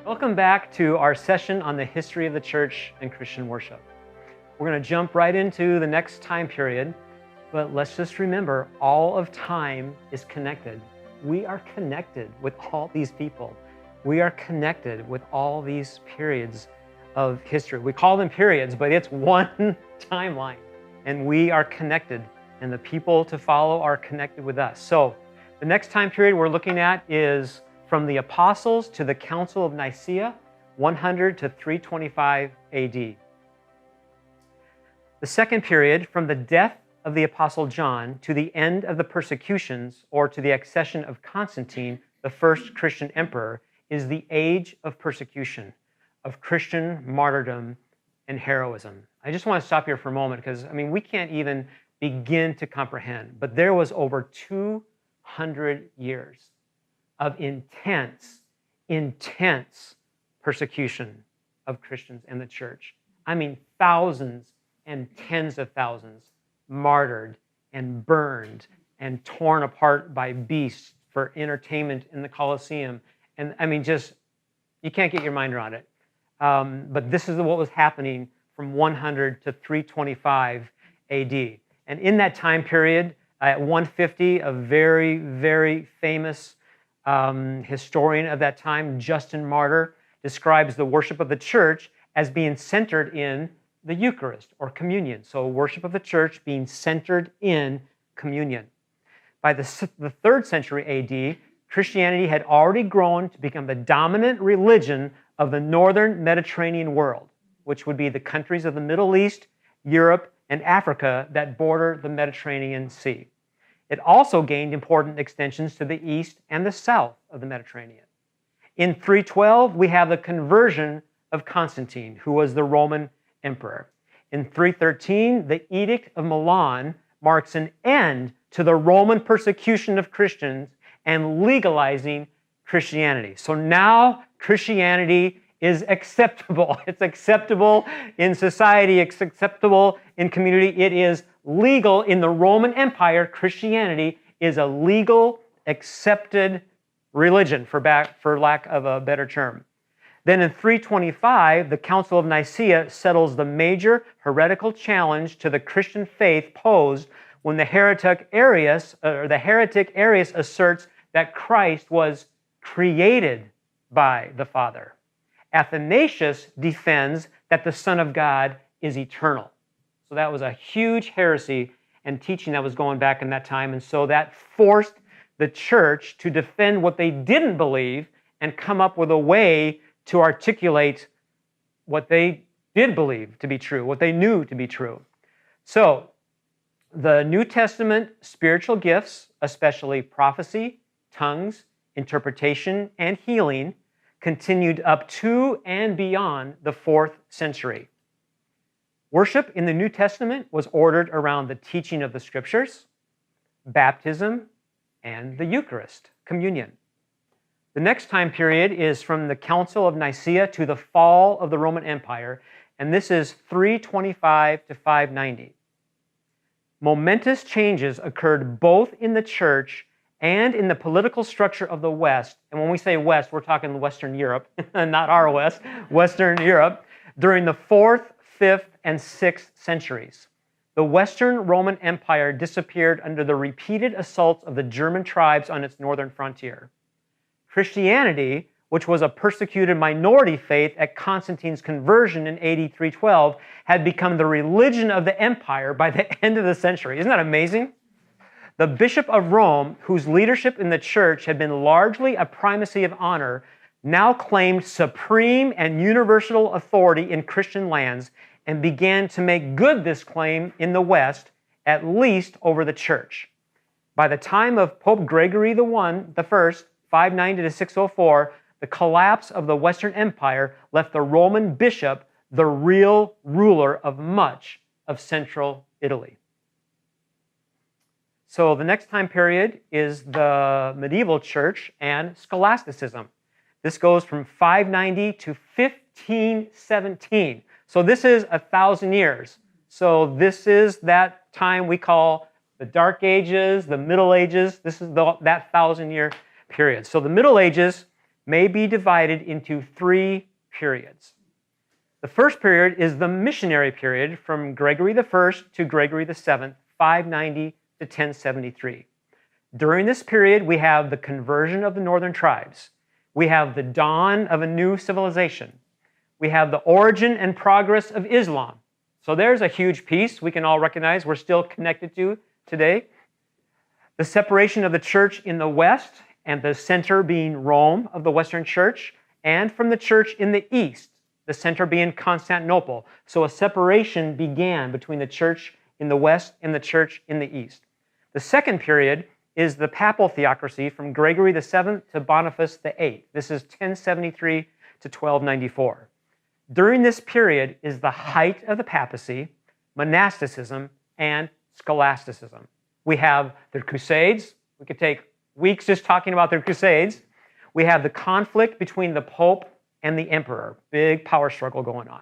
Welcome back to our session on the history of the church and Christian worship. We're going to jump right into the next time period, but let's just remember all of time is connected. We are connected with all these people. We are connected with all these periods of history. We call them periods, but it's one timeline, and we are connected, and the people to follow are connected with us. So the next time period we're looking at is from the Apostles to the Council of Nicaea, 100 to 325 AD. The second period, from the death of the Apostle John to the end of the persecutions, or to the accession of Constantine, the first Christian emperor, is the age of persecution, of Christian martyrdom and heroism. I just want to stop here for a moment because, we can't even begin to comprehend, but there was over 200 years of intense persecution of Christians and the church. Thousands and tens of thousands martyred and burned and torn apart by beasts for entertainment in the Colosseum. And you can't get your mind around it. But this is what was happening from 100 to 325 AD. And in that time period, at 150, a very, very famous historian of that time, Justin Martyr, describes the worship of the church as being centered in the Eucharist or communion. So worship of the church being centered in communion. By the 3rd century AD, Christianity had already grown to become the dominant religion of the northern Mediterranean world, which would be the countries of the Middle East, Europe, and Africa that border the Mediterranean Sea. It also gained important extensions to the east and the south of the Mediterranean. In 312, we have the conversion of Constantine, who was the Roman emperor. In 313, the Edict of Milan marks an end to the Roman persecution of Christians and legalizing Christianity. So now Christianity is acceptable. It's acceptable in society, it's acceptable in community. It is legal in the Roman Empire. Christianity is a legal, accepted religion, for lack of a better term. Then in 325, the Council of Nicaea settles the major heretical challenge to the Christian faith posed when the heretic Arius asserts that Christ was created by the Father. Athanasius defends that the Son of God is eternal. So that was a huge heresy and teaching that was going back in that time. And so that forced the church to defend what they didn't believe and come up with a way to articulate what they did believe to be true, what they knew to be true. So the New Testament spiritual gifts, especially prophecy, tongues, interpretation, and healing, continued up to and beyond the 4th century. Worship in the New Testament was ordered around the teaching of the Scriptures, baptism, and the Eucharist, communion. The next time period is from the Council of Nicaea to the fall of the Roman Empire, and this is 325 to 590. Momentous changes occurred both in the church and in the political structure of the West. And when we say West, we're talking Western Europe, not our West, Western Europe, during the 4th, 5th, and 6th centuries. The Western Roman Empire disappeared under the repeated assaults of the German tribes on its northern frontier. Christianity, which was a persecuted minority faith at Constantine's conversion in AD 312, had become the religion of the empire by the end of the century. Isn't that amazing? The Bishop of Rome, whose leadership in the church had been largely a primacy of honor, now claimed supreme and universal authority in Christian lands and began to make good this claim in the West, at least over the church. By the time of Pope Gregory I, 590 to 604, the collapse of the Western Empire left the Roman bishop the real ruler of much of central Italy. So the next time period is the medieval church and scholasticism. This goes from 590 to 1517. So this is 1,000 years. So this is that time we call the Dark Ages, the Middle Ages. This is that 1,000-year period. So the Middle Ages may be divided into three periods. The first period is the missionary period from Gregory I to Gregory VII, 590 to 1073. During this period, we have the conversion of the northern tribes. We have the dawn of a new civilization. We have the origin and progress of Islam. So there's a huge piece we can all recognize we're still connected to today. The separation of the church in the West, and the center being Rome of the Western Church, and from the church in the East, the center being Constantinople. So a separation began between the church in the West and the church in the East. The second period is the papal theocracy from Gregory VII to Boniface VIII. This is 1073 to 1294. During this period is the height of the papacy, monasticism, and scholasticism. We have the Crusades. We could take weeks just talking about the Crusades. We have the conflict between the Pope and the Emperor. Big power struggle going on.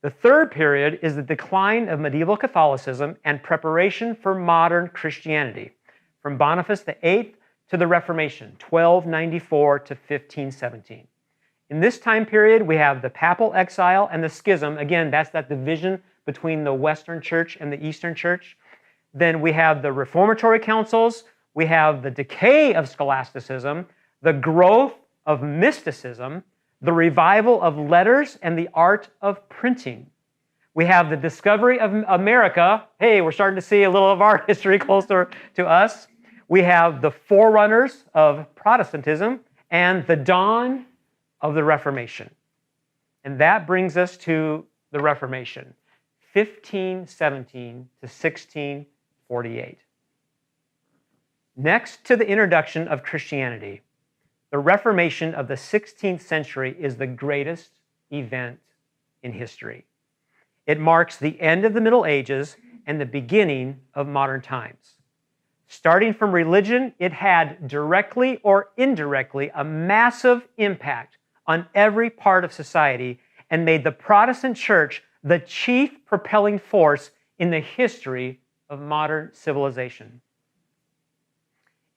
The third period is the decline of medieval Catholicism and preparation for modern Christianity, from Boniface VIII to the Reformation, 1294 to 1517. In this time period, we have the papal exile and the schism. Again, that's that division between the Western Church and the Eastern Church. Then we have the reformatory councils. We have the decay of scholasticism, the growth of mysticism, the revival of letters and the art of printing. We have the discovery of America. Hey, we're starting to see a little of our history closer to us. We have the forerunners of Protestantism and the dawn of the Reformation. And that brings us to the Reformation, 1517 to 1648. Next to the introduction of Christianity, the Reformation of the 16th century is the greatest event in history. It marks the end of the Middle Ages and the beginning of modern times. Starting from religion, it had directly or indirectly a massive impact on every part of society and made the Protestant church the chief propelling force in the history of modern civilization.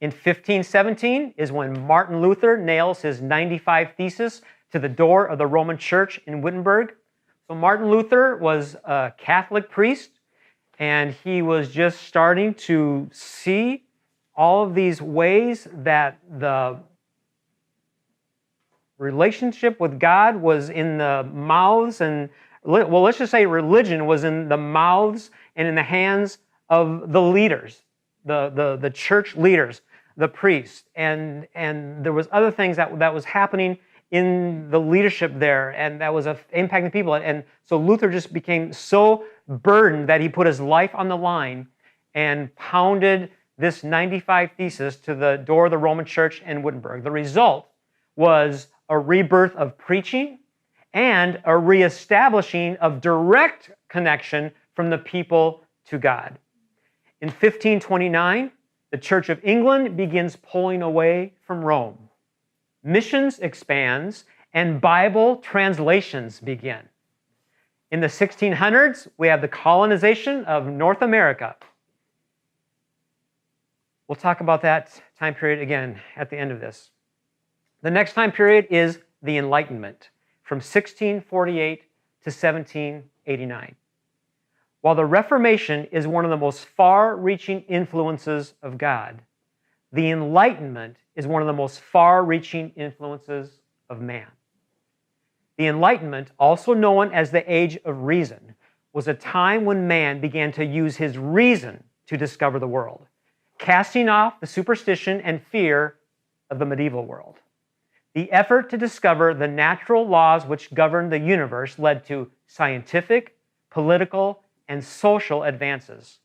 In 1517 is when Martin Luther nails his 95 Theses to the door of the Roman Church in Wittenberg. So Martin Luther was a Catholic priest, and he was just starting to see all of these ways that the relationship with God was in the mouths and, well, let's just say religion was in the mouths and in the hands of the leaders, the church leaders, the priests. And there was other things that was happening in the leadership there, and that was impacting people. And so Luther just became so burdened that he put his life on the line and pounded this 95 Theses to the door of the Roman Church in Wittenberg. The result was a rebirth of preaching and a reestablishing of direct connection from the people to God. In 1529, the Church of England begins pulling away from Rome. Missions expands and Bible translations begin. In the 1600s, we have the colonization of North America. We'll talk about that time period again at the end of this. The next time period is the Enlightenment, from 1648 to 1789. While the Reformation is one of the most far-reaching influences of God, the Enlightenment is one of the most far-reaching influences of man. The Enlightenment, also known as the Age of Reason, was a time when man began to use his reason to discover the world, casting off the superstition and fear of the medieval world. The effort to discover the natural laws which govern the universe led to scientific, political, and social advances.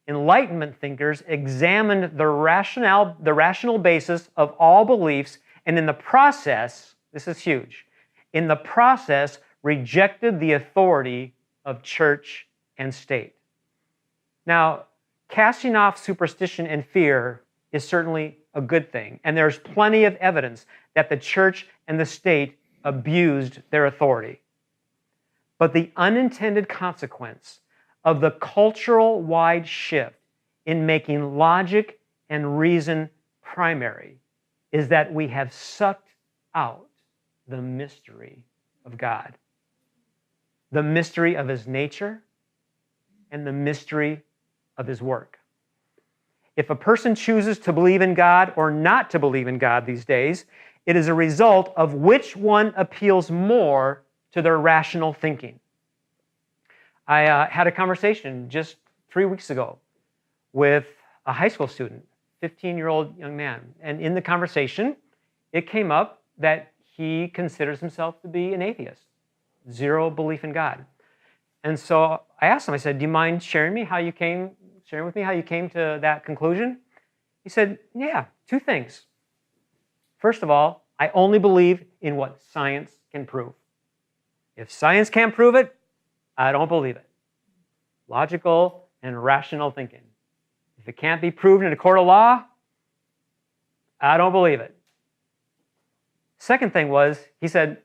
Enlightenment thinkers examined the rational basis of all beliefs, and in the process, this is huge, in the process rejected the authority of church and state. Now, casting off superstition and fear is certainly a good thing, and there's plenty of evidence that the church and the state abused their authority. But the unintended consequence of the cultural-wide shift in making logic and reason primary is that we have sucked out the mystery of God, the mystery of his nature, and the mystery of his work. If a person chooses to believe in God or not to believe in God these days, it is a result of which one appeals more to their rational thinking. I had a conversation just 3 weeks ago with a high school student, 15-year-old young man. And in the conversation, it came up that he considers himself to be an atheist, zero belief in God. And so I asked him, I said, do you mind sharing with me how you came to that conclusion? He said, yeah, 2 things. First of all, I only believe in what science can prove. If science can't prove it, I don't believe it. Logical and rational thinking. If it can't be proven in a court of law, I don't believe it. Second thing was, he said,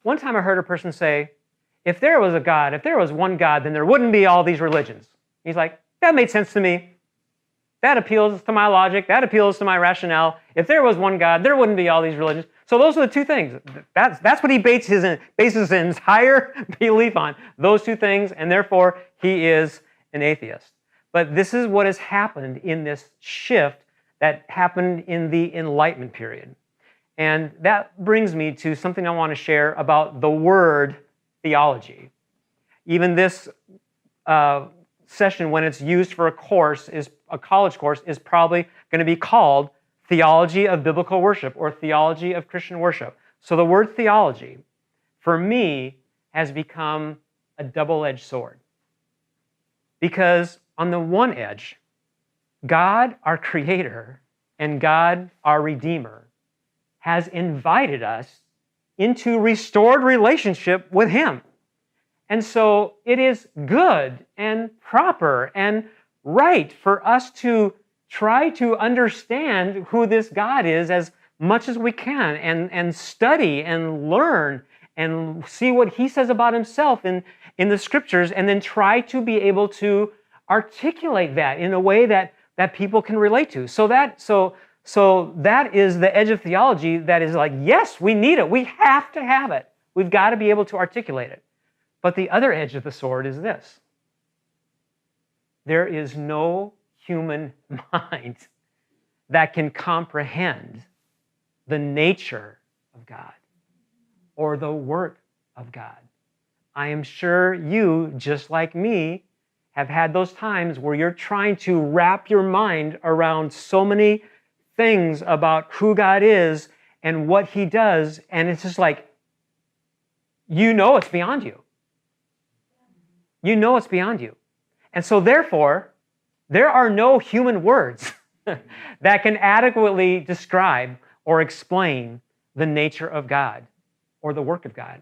one time I heard a person say, if there was a God, if there was one God, then there wouldn't be all these religions. He's like, that made sense to me. That appeals to my logic. That appeals to my rationale. If there was one God, there wouldn't be all these religions. So those are the 2 things. That's what he bases his entire belief on, those 2 things, and therefore he is an atheist. But this is what has happened in this shift that happened in the Enlightenment period. And that brings me to something I want to share about the word theology. Even this session, when it's used for a college course, is probably going to be called Theology of Biblical Worship or Theology of Christian Worship. So the word theology, for me, has become a double-edged sword. Because on the one edge, God, our Creator, and God, our Redeemer, has invited us into restored relationship with Him. And so it is good and proper and right for us to try to understand who this God is as much as we can and study and learn and see what He says about Himself in the Scriptures, and then try to be able to articulate that in a way that people can relate to. So that is the edge of theology that is like, yes, we need it. We have to have it. We've got to be able to articulate it. But the other edge of the sword is this. There is no human mind that can comprehend the nature of God or the work of God. I am sure you, just like me, have had those times where you're trying to wrap your mind around so many things about who God is and what He does, and it's just like, you know it's beyond you. You know it's beyond you. And so therefore, there are no human words that can adequately describe or explain the nature of God or the work of God.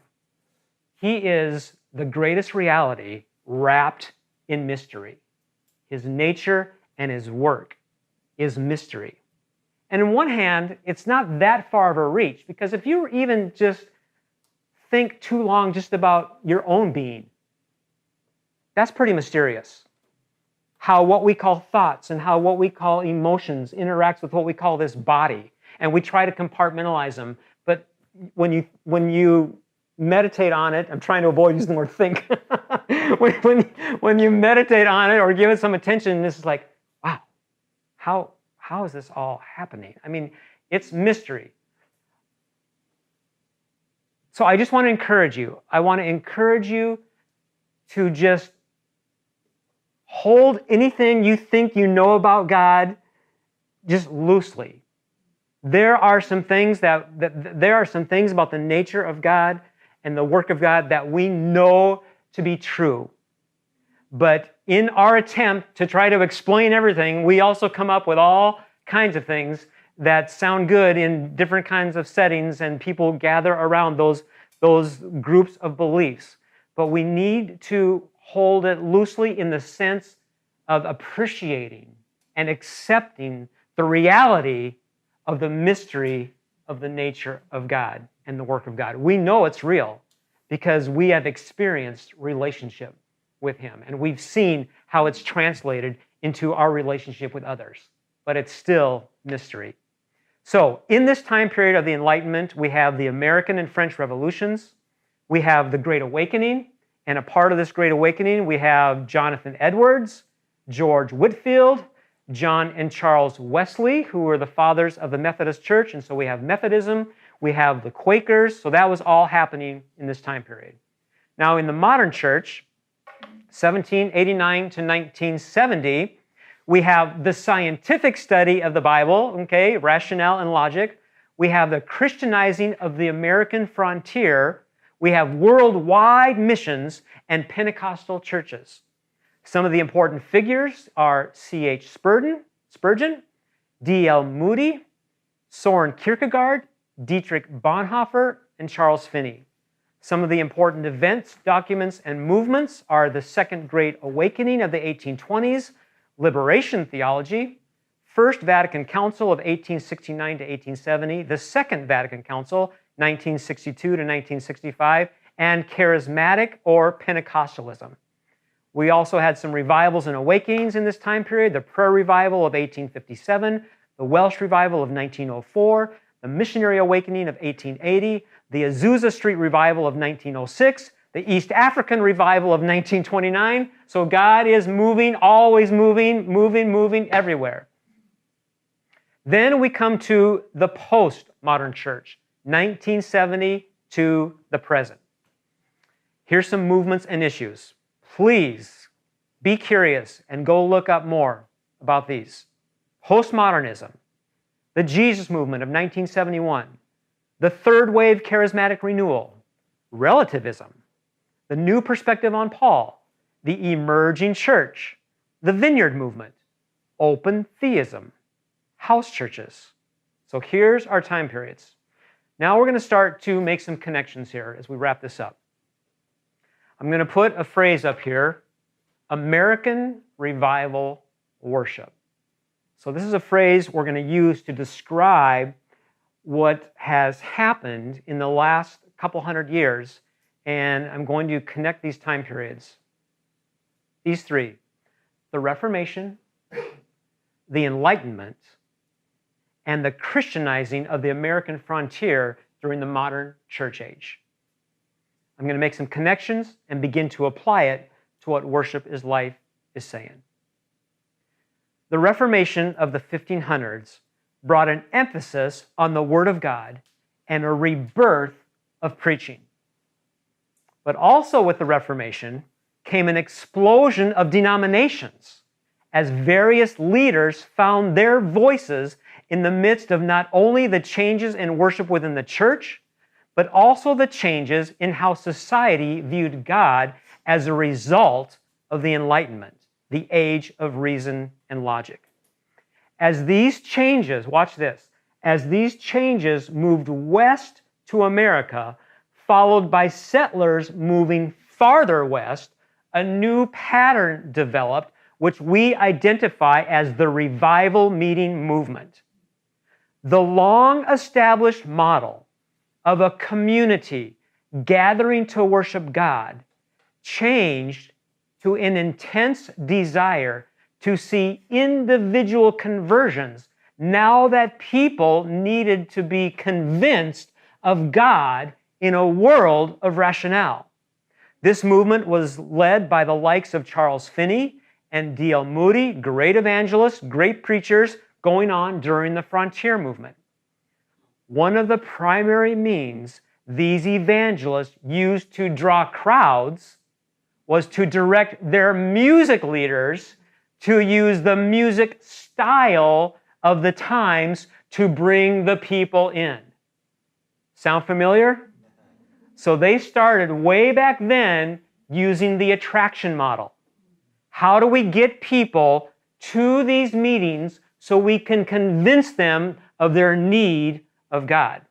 He is the greatest reality wrapped in mystery. His nature and His work is mystery. And on one hand, it's not that far of a reach, because if you even just think too long just about your own being, that's pretty mysterious. How what we call thoughts and how what we call emotions interacts with what we call this body. And we try to compartmentalize them. But when you meditate on it, I'm trying to avoid using the word think. when you meditate on it or give it some attention, this is like, wow, how is this all happening? I mean, it's mystery. So I just want to encourage you. I want to encourage you to just hold anything you think you know about God just loosely. There are some things about the nature of God and the work of God that we know to be true. But in our attempt to try to explain everything, we also come up with all kinds of things that sound good in different kinds of settings, and people gather around those groups of beliefs. But we need to hold it loosely in the sense of appreciating and accepting the reality of the mystery of the nature of God and the work of God. We know it's real because we have experienced relationship with Him, and we've seen how it's translated into our relationship with others. But it's still mystery. So in this time period of the Enlightenment, we have the American and French revolutions. We have the Great Awakening. And a part of this Great Awakening, we have Jonathan Edwards, George Whitefield, John and Charles Wesley, who were the fathers of the Methodist Church. And so we have Methodism, we have the Quakers. So that was all happening in this time period. Now in the modern church, 1789 to 1970, we have the scientific study of the Bible, okay, rationale and logic. We have the Christianizing of the American frontier. We have worldwide missions and Pentecostal churches. Some of the important figures are C.H. Spurgeon, D.L. Moody, Soren Kierkegaard, Dietrich Bonhoeffer, and Charles Finney. Some of the important events, documents, and movements are the Second Great Awakening of the 1820s, Liberation Theology, First Vatican Council of 1869 to 1870, the Second Vatican Council, 1962 to 1965, and Charismatic or Pentecostalism. We also had some revivals and awakenings in this time period, the Prayer Revival of 1857, the Welsh Revival of 1904, the Missionary Awakening of 1880, the Azusa Street Revival of 1906, the East African Revival of 1929. So God is moving, always moving everywhere. Then we come to the postmodern church, 1970 to the present. Here's some movements and issues. Please be curious and go look up more about these. Postmodernism, the Jesus movement of 1971, the third wave charismatic renewal, relativism, the new perspective on Paul, the emerging church, the Vineyard movement, open theism, house churches. So here's our time periods. Now we're going to start to make some connections here as we wrap this up. I'm going to put a phrase up here, American Revival Worship. So this is a phrase we're going to use to describe what has happened in the last couple hundred years, and I'm going to connect these time periods. These three, the Reformation, the Enlightenment, and the Christianizing of the American frontier during the modern church age. I'm going to make some connections and begin to apply it to what worship is life is saying. The Reformation of the 1500s brought an emphasis on the Word of God and a rebirth of preaching. But also with the Reformation came an explosion of denominations as various leaders found their voices in the midst of not only the changes in worship within the church, but also the changes in how society viewed God as a result of the Enlightenment, the age of reason and logic. As these changes, watch this, as these changes moved west to America, followed by settlers moving farther west, a new pattern developed, which we identify as the revival meeting movement. The long-established model of a community gathering to worship God changed to an intense desire to see individual conversions now that people needed to be convinced of God in a world of rationale. This movement was led by the likes of Charles Finney and D.L. Moody, great evangelists, great preachers going on during the frontier movement. One of the primary means these evangelists used to draw crowds was to direct their music leaders to use the music style of the times to bring the people in. Sound familiar? So they started way back then using the attraction model. How do we get people to these meetings so we can convince them of their need of God?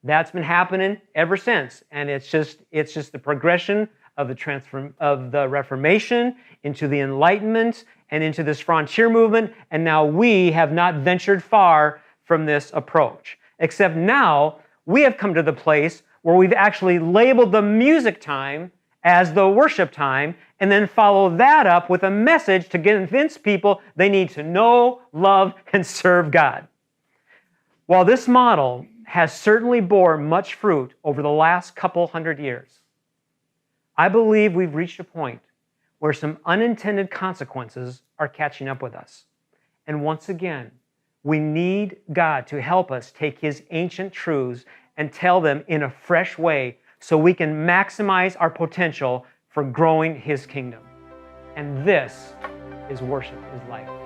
That's been happening ever since, and it's just the progression of the Reformation into the Enlightenment and into this frontier movement, and now we have not ventured far from this approach. Except now we have come to the place where we've actually labeled the music time as the worship time, and then follow that up with a message to convince people they need to know, love, and serve God. While this model has certainly bore much fruit over the last couple hundred years, I believe we've reached a point where some unintended consequences are catching up with us. And once again, we need God to help us take His ancient truths and tell them in a fresh way so we can maximize our potential for growing His kingdom. And this is Worship is Life.